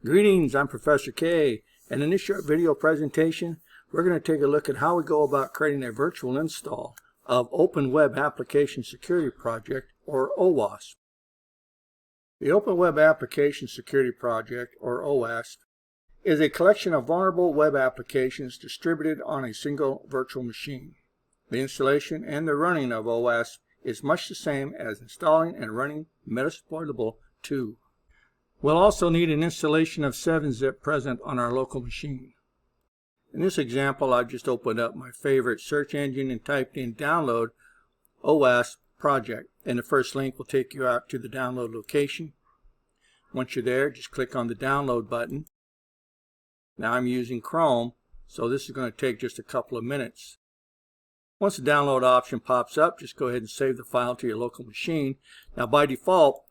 Greetings, I'm Professor K, and in this short video presentation, we're going to take a look at how we go about creating a virtual install of Open Web Application Security Project, or Owasp. The Open Web Application Security Project, or Owasp, is a collection of vulnerable web applications distributed on a single virtual machine. The installation and the running of Owasp is much the same as installing and running Metasploitable 2. We'll also need an installation of 7-zip present on our local machine. In this example, I've just opened up my favorite search engine and typed in download Owasp project, and the first link will take you out to the download location. Once you're there, just click on the download button. Now I'm using Chrome, so this is going to take just a couple of minutes. Once the download option pops up, just go ahead and save the file to your local machine. Now by default,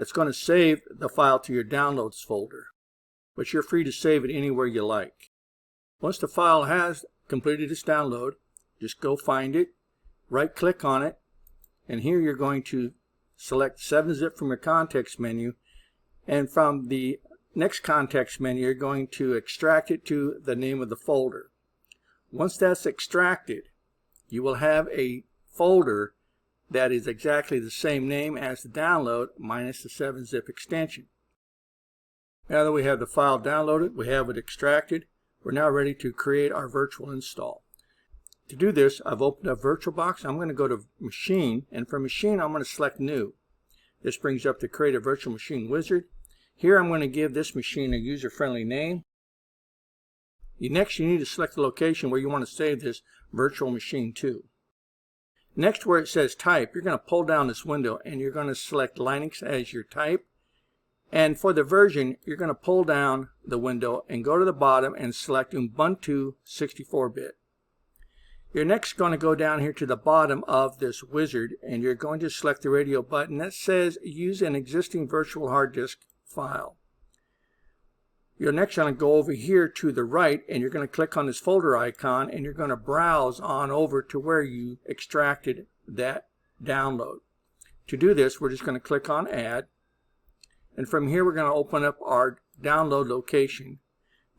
it's going to save the file to your downloads folder, but you're free to save it anywhere you like. Once the file has completed its download, just go find it, right click on it, and here you're going to select 7-zip from your context menu, and from the next context menu you're going to extract it to the name of the folder. Once that's extracted, you will have a folder that is exactly the same name as the download minus the 7-zip extension. Now that we have the file downloaded, we have it extracted, we're now ready to create our virtual install. To do this, I've opened up VirtualBox. I'm going to go to Machine, and for Machine I'm going to select New. This brings up the Create a Virtual Machine wizard. Here I'm going to give this machine a user-friendly name. Next, you need to select the location where you want to save this virtual machine to. Next, where it says type, you're going to pull down this window and you're going to select Linux as your type. And for the version, you're going to pull down the window and go to the bottom and select Ubuntu 64-bit. You're next going to go down here to the bottom of this wizard and you're going to select the radio button that says use an existing virtual hard disk file. You're next going to go over here to the right and you're going to click on this folder icon and you're going to browse on over to where you extracted that download. To do this, we're just going to click on Add, and from here we're going to open up our download location.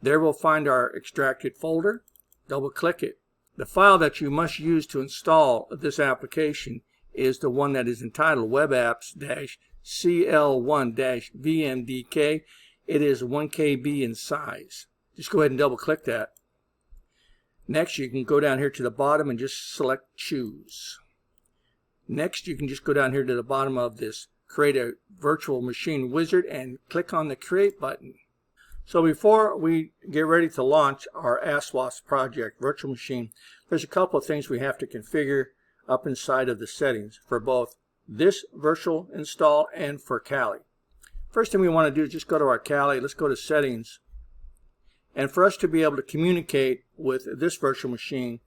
There we'll find our extracted folder. Double click it. The file that you must use to install this application is the one that is entitled webapps-cl1-vmdk. It is 1 KB in size. Just go ahead and double click that. Next, you can go down here to the bottom and just select Choose. Next, you can just go down here to the bottom of this Create a Virtual Machine wizard and click on the Create button. So before we get ready to launch our Owasp project virtual machine, there's a couple of things we have to configure up inside of the settings for both this virtual install and for Kali. First thing we want to do is just go to our Kali. Let's go to Settings. And for us to be able to communicate with this virtual machine,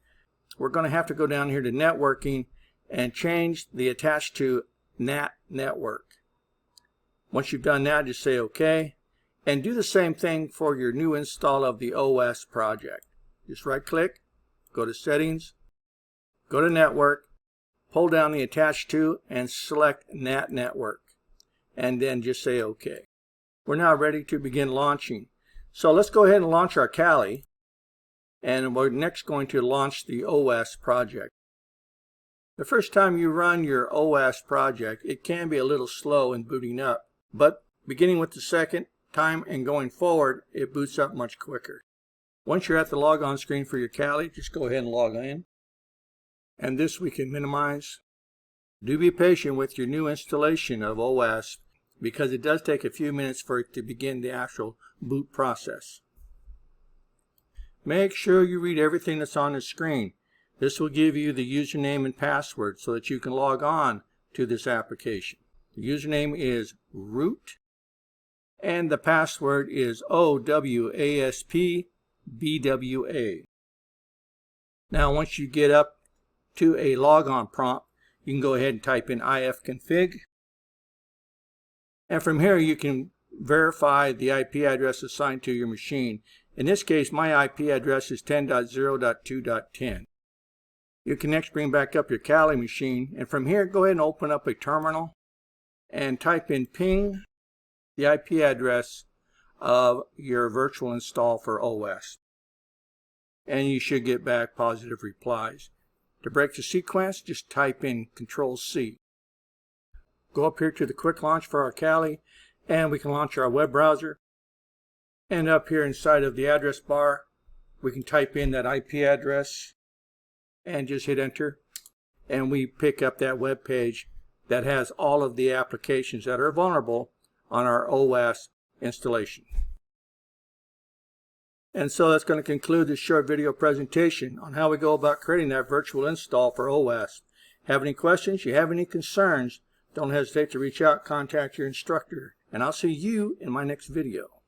we're going to have to go down here to Networking and change the attached to NAT network. Once you've done that, just say OK. And do the same thing for your new install of the Owasp project. Just right click, go to Settings, go to Network, pull down the attached to and select NAT network. And then just say OK. We're now ready to begin launching. So let's go ahead and launch our Kali, and we're next going to launch the Owasp project. The first time you run your Owasp project, it can be a little slow in booting up, but beginning with the second time and going forward, it boots up much quicker. Once you're at the logon screen for your Kali, just go ahead and log in, and this we can minimize. Do be patient with your new installation of Owasp because it does take a few minutes for it to begin the actual boot process. Make sure you read everything that's on the screen. This will give you the username and password so that you can log on to this application. The username is root and the password is OWASPBWA. Now once you get up to a logon prompt, you can go ahead and type in ifconfig. And from here you can verify the IP address assigned to your machine. In this case, my IP address is 10.0.2.10. You can next bring back up your Kali machine, and from here go ahead and open up a terminal and type in ping the IP address of your virtual install for Owasp. And you should get back positive replies. To break the sequence, just type in Control-C. Go up here to the quick launch for our Kali, and we can launch our web browser. And up here inside of the address bar, we can type in that IP address and just hit enter. And we pick up that web page that has all of the applications that are vulnerable on our Owasp installation. And so that's going to conclude this short video presentation on how we go about creating that virtual install for Owasp. Have any questions? You have any concerns? Don't hesitate to reach out, contact your instructor, and I'll see you in my next video.